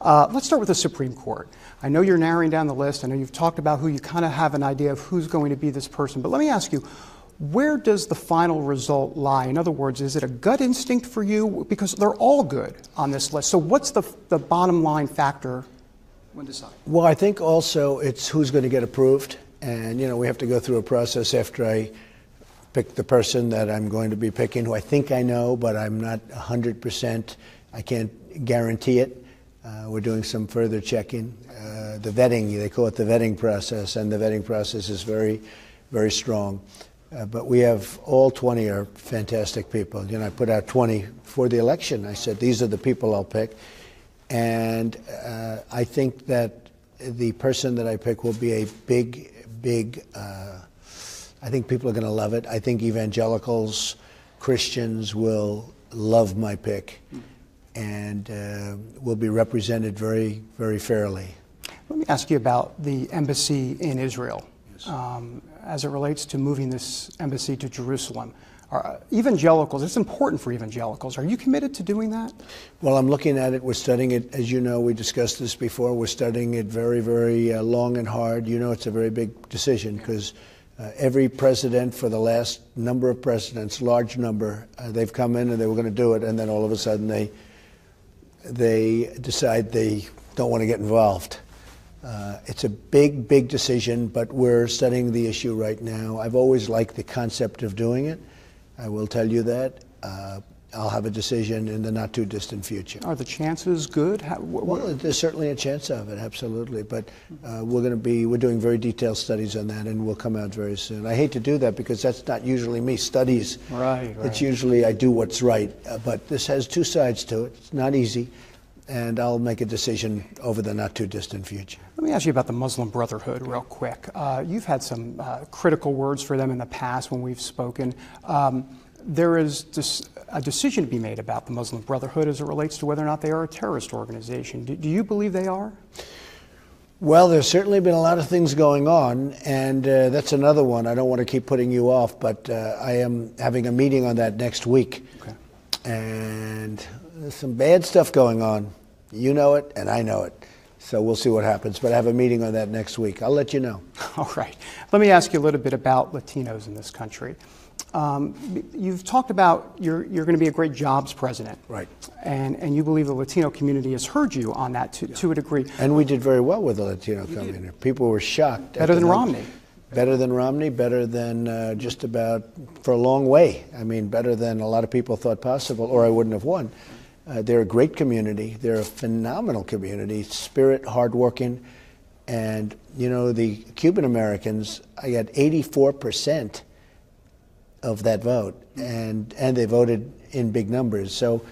Let's start with the Supreme Court. I know you're narrowing down the list. I know you've talked about who you kind of have an idea of who's going to be this person. But let me ask you, where does the final result lie? In other words, is it a gut instinct for you? Because they're all good on this list. So what's the bottom line factor when deciding? Well, I think also it's who's going to get approved. And, we have to go through a process after I pick the person that I'm going to be picking, who I think I know, but I'm not 100%. I can't guarantee it. We're doing some further checking. The vetting, they call it the vetting process, and the vetting process is very, very strong. But we have all 20 are fantastic people. I put out 20 for the election. I said, these are the people I'll pick. And I think that the person that I pick will be a big, I think people are going to love it. I think evangelicals, Christians will love my pick and will be represented very, very fairly. Let me ask you about the embassy in Israel. Yes. As it relates to moving this embassy to Jerusalem. Evangelicals, it's important for evangelicals. Are you committed to doing that? Well, I'm looking at it. We're studying it. As you know, we discussed this before. We're studying it very, very long and hard. It's a very big decision because every president for the last number of presidents, large number, they've come in and they were going to do it, and then all of a sudden they decide they don't want to get involved. It's a big, big decision, but we're studying the issue right now. I've always liked the concept of doing it. I will tell you that. I'll have a decision in the not too distant future. Are the chances good? Well, there's certainly a chance of it, absolutely. But we're doing very detailed studies on that, and we'll come out very soon. I hate to do that because that's not usually me, studies. Right. It's usually I do what's right. But this has two sides to it. It's not easy. And I'll make a decision over the not too distant future. Let me ask you about the Muslim Brotherhood real quick. You've had some critical words for them in the past when we've spoken. There is a decision to be made about the Muslim Brotherhood as it relates to whether or not they are a terrorist organization. Do you believe they are? Well, there's certainly been a lot of things going on, and that's another one. I don't want to keep putting you off, but I am having a meeting on that next week. Okay. And there's some bad stuff going on. You know it, and I know it. So we'll see what happens. But I have a meeting on that next week. I'll let you know. All right. Let me ask you a little bit about Latinos in this country. You've talked about you're going to be a great jobs president. Right. And you believe the Latino community has heard you on that to a degree. And we did very well with the Latino community. People were shocked. Better than Romney. Better than Romney, better than just about for a long way. I mean, better than a lot of people thought possible, or I wouldn't have won. They're a great community. They're a phenomenal community, spirit, hardworking. And, the Cuban Americans, I got 84% of that vote, and they voted in big numbers. So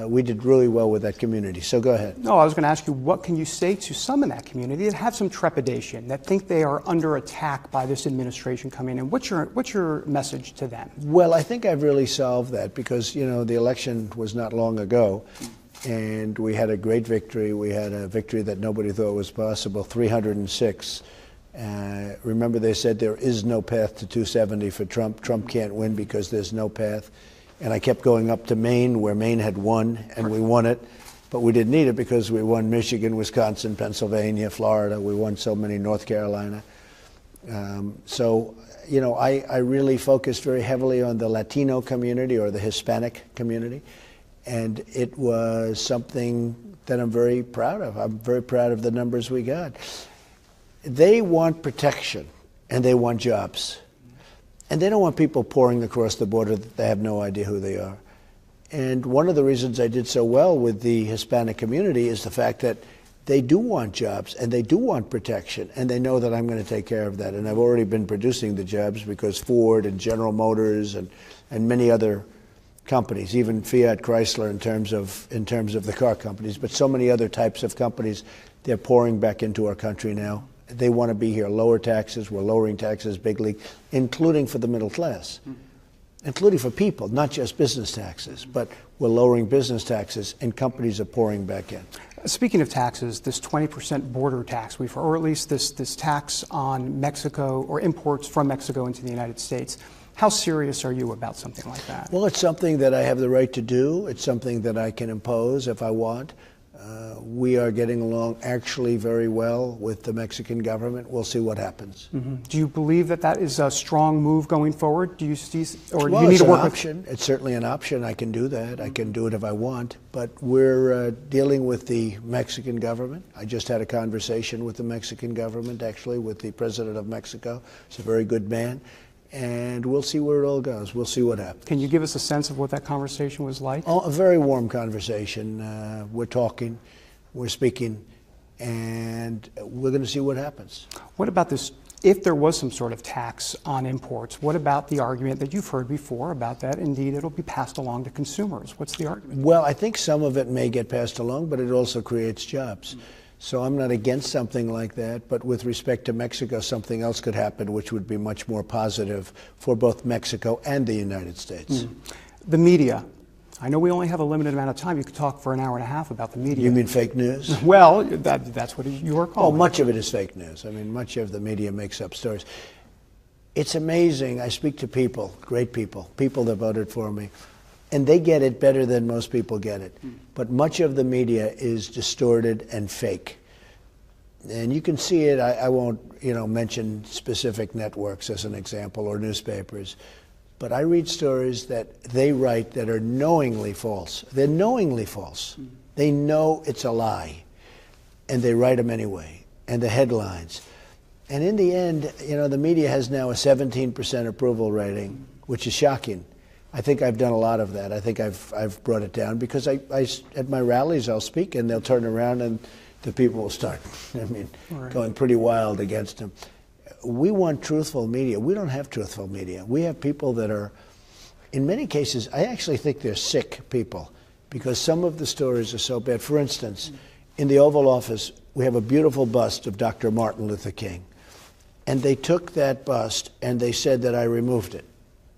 we did really well with that community. So go ahead. No, I was going to ask you, what can you say to some in that community that have some trepidation, that think they are under attack by this administration coming in? What's your message to them? Well, I think I've really solved that because, the election was not long ago, and we had a great victory. We had a victory that nobody thought was possible, 306. Remember, they said there is no path to 270 for Trump. Trump can't win because there's no path. And I kept going up to Maine, where Maine had won, and we won it. But we didn't need it because we won Michigan, Wisconsin, Pennsylvania, Florida. We won so many, North Carolina. I really focused very heavily on the Latino community or the Hispanic community. And it was something that I'm very proud of. I'm very proud of the numbers we got. They want protection, and they want jobs. And they don't want people pouring across the border that they have no idea who they are. And one of the reasons I did so well with the Hispanic community is the fact that they do want jobs, and they do want protection, and they know that I'm going to take care of that. And I've already been producing the jobs because Ford and General Motors and many other companies, even Fiat Chrysler in terms of the car companies, but so many other types of companies, they're pouring back into our country now. They want to be here. Lower taxes. We're lowering taxes big league, including for the middle class, including for people, not just business taxes, but we're lowering business taxes, and companies are pouring back in. Speaking of taxes, this 20% border tax, or at least this tax on Mexico or imports from Mexico into the United States, how serious are you about something like that? Well, it's something that I have the right to do. It's something that I can impose if I want. We are getting along actually very well with the Mexican government. We'll see what happens. Do you believe that that is a strong move going forward? Do you see, or Well, do you need it's to an work option. It's certainly an option. I can do that. I can do it if I want. But we're dealing with the Mexican government. I just had a conversation with the Mexican government, actually, with the president of Mexico. He's a very good man. And we'll see where it all goes. We'll see what happens. Can you give us a sense of what that conversation was like? Oh, a very warm conversation. We're talking, we're speaking, and we're going to see what happens. What about this? If there was some sort of tax on imports, what about the argument that you've heard before about that? Indeed, it'll be passed along to consumers. What's the argument? Well, I think some of it may get passed along, but it also creates jobs. So I'm not against something like that, but with respect to Mexico, something else could happen which would be much more positive for both Mexico and the United States. The media. I know we only have a limited amount of time. You could talk for an hour and a half about the media. You mean fake news? Well, that's what you are called. Oh, much of it is fake news. I mean, much of the media makes up stories. It's amazing. I speak to people, great people, people that voted for me, and they get it better than most people get it. But much of the media is distorted and fake. And you can see it. I won't, mention specific networks as an example or newspapers. But I read stories that they write that are knowingly false. They're knowingly false. They know it's a lie. And they write them anyway. And the headlines. And in the end, the media has now a 17% approval rating, which is shocking. I think I've done a lot of that. I think I've brought it down because I at my rallies I'll speak and they'll turn around and the people will start, going pretty wild against him. We want truthful media. We don't have truthful media. We have people that are, in many cases, I actually think they're sick people because some of the stories are so bad. For instance, in the Oval Office, we have a beautiful bust of Dr. Martin Luther King. And they took that bust and they said that I removed it.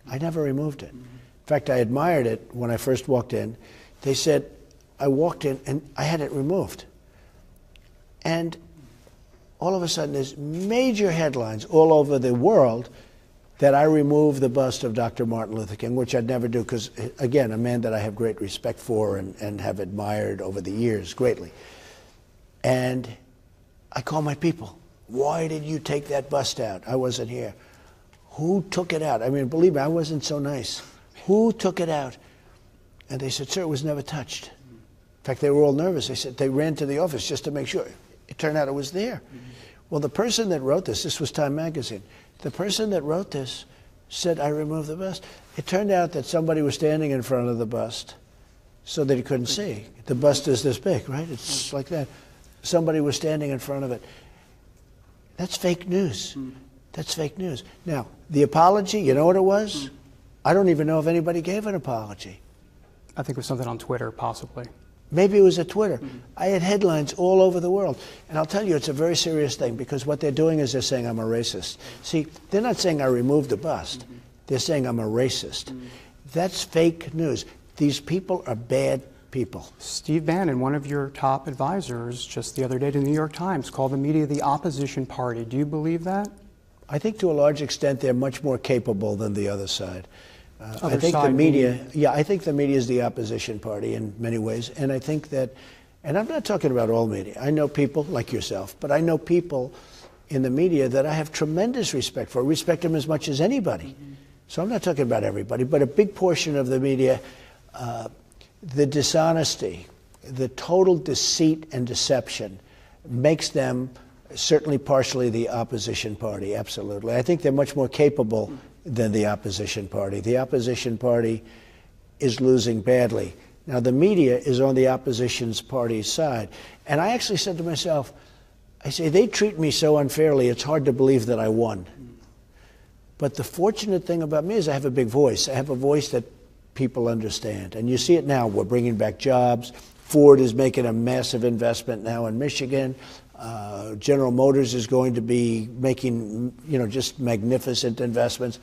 I never removed it. In fact, I admired it when I first walked in. They said, I walked in and I had it removed. And all of a sudden, there's major headlines all over the world that I removed the bust of Dr. Martin Luther King, which I'd never do because, again, a man that I have great respect for and have admired over the years greatly. And I call my people. Why did you take that bust out? I wasn't here. Who took it out? I mean, believe me, I wasn't so nice. Who took it out? And they said, sir, it was never touched. In fact, they were all nervous. They said they ran to the office just to make sure. It turned out it was there. Well, the person that wrote this was Time Magazine. The person that wrote this said, I removed the bust. It turned out that somebody was standing in front of the bust so that he couldn't see. The bust is this big, right? It's like that. Somebody was standing in front of it. That's fake news. That's fake news. Now, the apology, you know what it was? I don't even know if anybody gave an apology. I think it was something on Twitter, possibly. Maybe it was at Twitter. I had headlines all over the world. And I'll tell you, it's a very serious thing because what they're doing is they're saying I'm a racist. See, they're not saying I removed the bust. They're saying I'm a racist. That's fake news. These people are bad people. Steve Bannon, one of your top advisors, just the other day to the New York Times, called the media the opposition party. Do you believe that? I think to a large extent they're much more capable than the other side. I think the media, I think the media is the opposition party in many ways. And I think that, and I'm not talking about all media. I know people like yourself, but I know people in the media that I have tremendous respect for, respect them as much as anybody. So I'm not talking about everybody, but a big portion of the media, the dishonesty, the total deceit and deception makes them certainly partially the opposition party, absolutely. I think they're much more capable than the opposition party. The opposition party is losing badly. Now, the media is on the opposition party's side. And I actually said to myself, I say, they treat me so unfairly, it's hard to believe that I won. But the fortunate thing about me is I have a big voice. I have a voice that people understand. And you see it now. We're bringing back jobs. Ford is making a massive investment now in Michigan. General Motors is going to be making, just magnificent investments.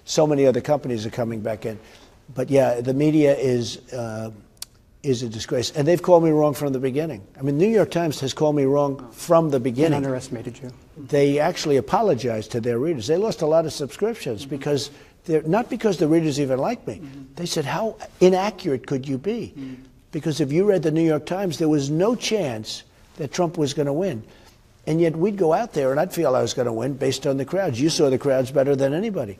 So many other companies are coming back in. But yeah, the media is a disgrace. And they've called me wrong from the beginning. I mean, New York Times has called me wrong from the beginning. And underestimated you. They actually apologized to their readers. They lost a lot of subscriptions because not because the readers even like me. They said, how inaccurate could you be? Because if you read the New York Times, there was no chance that Trump was going to win. And yet we'd go out there and I'd feel I was going to win based on the crowds. You saw the crowds better than anybody.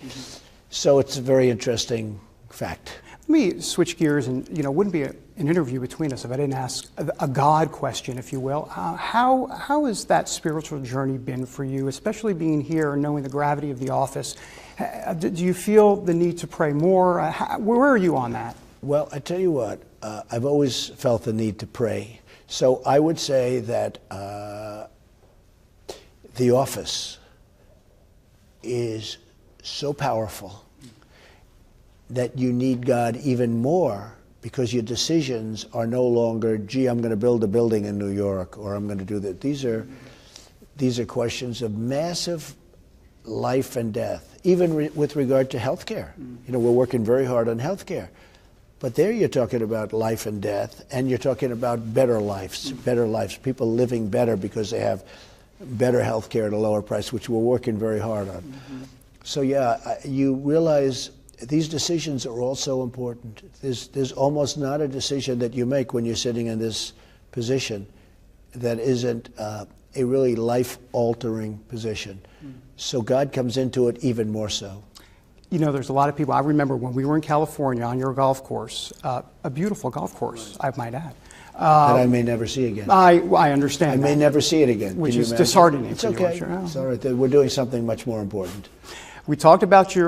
So it's a very interesting fact. Let me switch gears, and it wouldn't be an interview between us if I didn't ask a God question, if you will. How has that spiritual journey been for you, especially being here and knowing the gravity of the office? Do you feel the need to pray more? Where are you on that? Well, I tell you what, I've always felt the need to pray. So I would say that the office is so powerful that you need God even more, because your decisions are no longer, gee, I'm going to build a building in New York, or I'm going to do that. These are questions of massive life and death, even with regard to health care. We're working very hard on health care. But there you're talking about life and death, and you're talking about better lives, people living better because they have better health care at a lower price, which we're working very hard on. So yeah, you realize these decisions are also important. There's almost not a decision that you make when you're sitting in this position that isn't a really life-altering position. So God comes into it even more so. There's a lot of people. I remember when we were in California on your golf course, a beautiful golf course, I might add. That I may never see again. I understand. I may never see it again. Which is disheartening. It's okay. It's all right. We're doing something much more important. We talked about you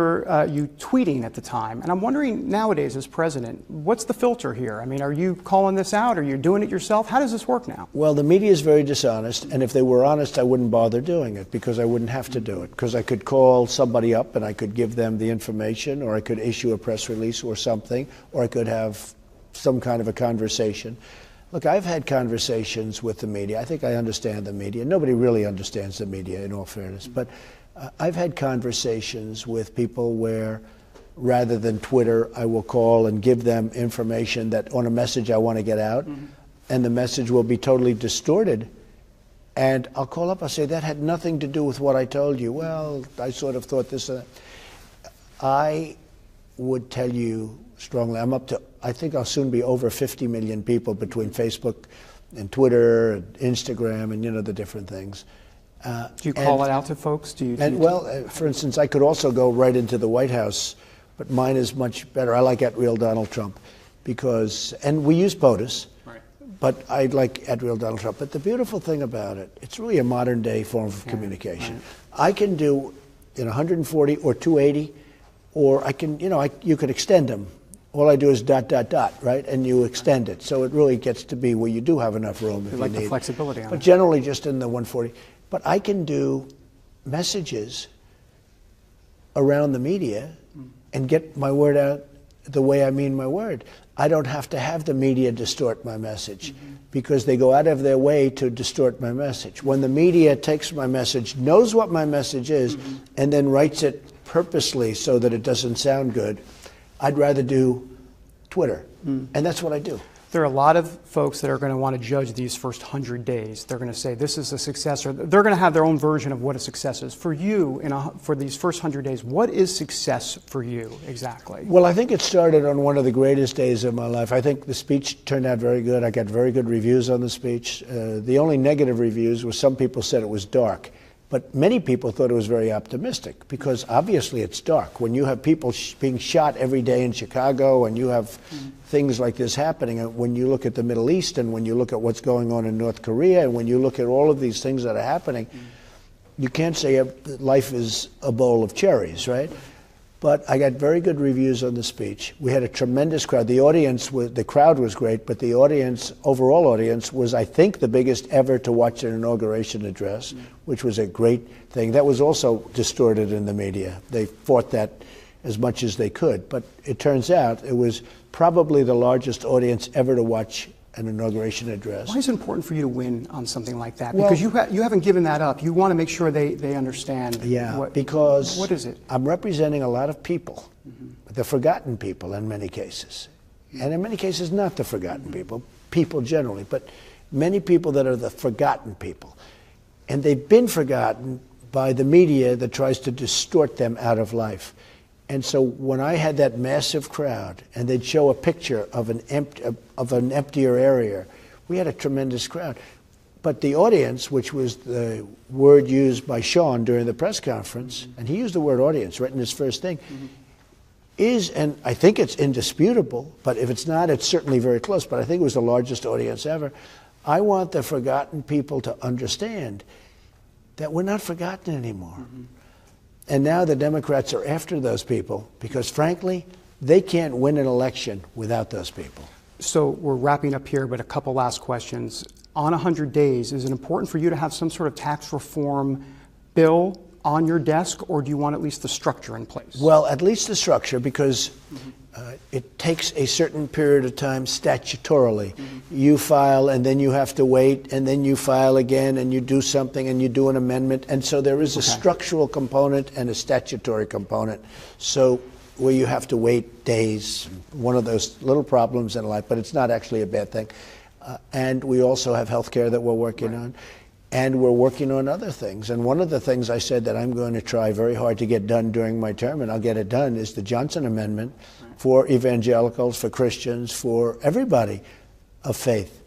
tweeting at the time, and I'm wondering nowadays as president, what's the filter here? I mean, are you calling this out? Are you doing it yourself? How does this work now? Well, the media is very dishonest, and if they were honest, I wouldn't bother doing it, because I wouldn't have to do it, because I could call somebody up and I could give them the information, or I could issue a press release or something, or I could have some kind of a conversation. Look, I've had conversations with the media. I think I understand the media. Nobody really understands the media, in all fairness, but I've had conversations with people where, rather than Twitter, I will call and give them information that on a message I want to get out, and the message will be totally distorted. And I'll call up, I'll say, that had nothing to do with what I told you. Well, I sort of thought this. I would tell you strongly, I'm up to, I think I'll soon be over 50 million people between Facebook and Twitter and Instagram and, the different things. Do you call it out to folks? For instance, I could also go right into the White House, but mine is much better. I like @Real Donald Trump and we use POTUS, right, but I like @Real Donald Trump. But the beautiful thing about it, it's really a modern day form of communication. Right. I can do 140 or 280, or I can, you could extend them. All I do is ... right? And you extend it. So it really gets to be where you do have enough room if you need. The flexibility on it. But generally just in the 140. But I can do messages around the media and get my word out the way I mean my word. I don't have to have the media distort my message, because they go out of their way to distort my message. When the media takes my message, knows what my message is, and then writes it purposely so that it doesn't sound good, I'd rather do Twitter. And that's what I do. There are a lot of folks that are going to want to judge these first 100 days. They're going to say this is a success, or they're going to have their own version of what a success is. For you, for these first 100 days, what is success for you exactly? Well, I think it started on one of the greatest days of my life. I think the speech turned out very good. I got very good reviews on the speech. The only negative reviews was some people said it was dark. But many people thought it was very optimistic, because obviously it's dark. When you have people being shot every day in Chicago, and you have things like this happening, and when you look at the Middle East, and when you look at what's going on in North Korea, and when you look at all of these things that are happening, you can't say life is a bowl of cherries, right? But I got very good reviews on the speech. We had a tremendous crowd. The crowd was great, but the overall audience was, I think, the biggest ever to watch an inauguration address, which was a great thing. That was also distorted in the media. They fought that as much as they could. But it turns out it was probably the largest audience ever to watch an inauguration address. Why is it important for you to win on something like that? Because you haven't given that up. You want to make sure they understand. Yeah, because what is it? I'm representing a lot of people, the forgotten people in many cases. And in many cases, not the forgotten people generally, but many people that are the forgotten people. And they've been forgotten by the media that tries to distort them out of life. And so when I had that massive crowd, and they'd show a picture of an emptier area, we had a tremendous crowd. But the audience, which was the word used by Sean during the press conference, and he used the word audience right in his first thing, is, and I think it's indisputable, but if it's not, it's certainly very close, but I think it was the largest audience ever. I want the forgotten people to understand that we're not forgotten anymore. And now the Democrats are after those people because, frankly, they can't win an election without those people. So we're wrapping up here, but a couple last questions. On 100 days, is it important for you to have some sort of tax reform bill on your desk, or do you want at least the structure in place? Well, at least the structure, because it takes a certain period of time statutorily. You file, and then you have to wait, and then you file again, and you do something, and you do an amendment. And so there is a structural component and a statutory component. So where you have to wait days, one of those little problems in life, but it's not actually a bad thing. And we also have health care that we're working on. And we're working on other things. And one of the things I said that I'm going to try very hard to get done during my term, and I'll get it done, is the Johnson Amendment for evangelicals, for Christians, for everybody of faith,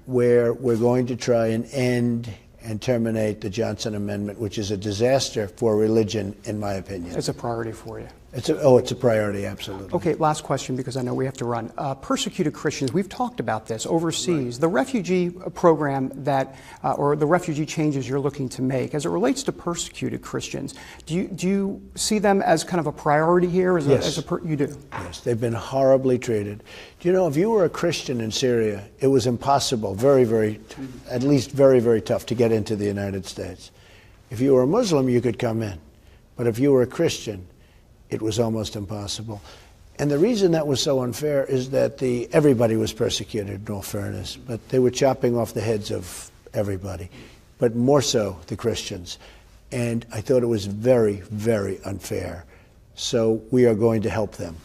where we're going to try and end and terminate the Johnson Amendment, which is a disaster for religion, in my opinion. It's a priority for you. It's a priority, absolutely. Okay, last question, because I know we have to run. Persecuted Christians, we've talked about this overseas. The refugee program that, or the refugee changes you're looking to make, as it relates to persecuted Christians, do you see them as kind of a priority here? Yes. You do? Yes, they've been horribly treated. Do you know, if you were a Christian in Syria, it was impossible, at least very, very tough to get into the United States. If you were a Muslim, you could come in. But if you were a Christian, it was almost impossible. And the reason that was so unfair is that everybody was persecuted, in all fairness, but they were chopping off the heads of everybody, but more so the Christians. And I thought it was very, very unfair. So we are going to help them.